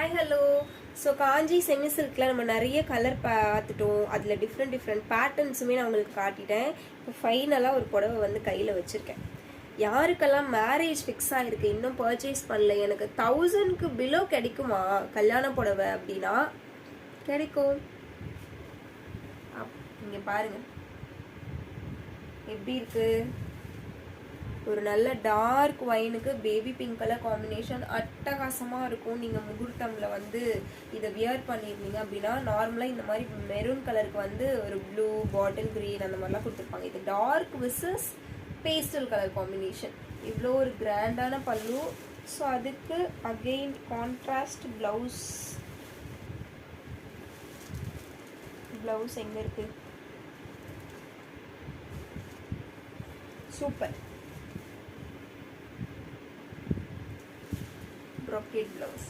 Hi hello. So காஞ்சி semi சில்கில் நம்ம நிறைய colour பார்த்துட்டோம். அதில் டிஃப்ரெண்ட் பேட்டர்ன்ஸுமே நான் உங்களுக்கு காட்டிட்டேன். இப்போ ஃபைனலாக ஒரு புடவை வந்து கையில் வச்சுருக்கேன். யாருக்கெல்லாம் மேரேஜ் ஃபிக்ஸ் ஆகிருக்கு இன்னும் பர்ச்சேஸ் பண்ணல, எனக்கு 1000க்கு பிலோ கிடைக்குமா கல்யாண புடவை அப்படின்னா கிடைக்கும். இங்கே பாருங்க எப்படி இருக்கு. ஒரு நல்ல டார்க் ஒயினுக்கு பேபி பிங்க் கலர் காம்பினேஷன் அட்டகாசமாக இருக்கும். நீங்கள் முகூர்த்தமில் வந்து இதை வியர் பண்ணியிருந்தீங்க அப்படின்னா நார்மலாக இந்த மாதிரி மெரூன் கலருக்கு வந்து ஒரு ப்ளூ பாட்டில் க்ரீன் அந்த மாதிரிலாம் கொடுத்துருப்பாங்க. இது dark versus pastel colour combination. இவ்வளோ ஒரு கிராண்டான பல்லு. ஸோ அதுக்கு அகெயின் கான்ட்ராஸ்ட் ப்ளவுஸ். ப்ளவுஸ் எங்கே இருக்கு? Super brocade blouse.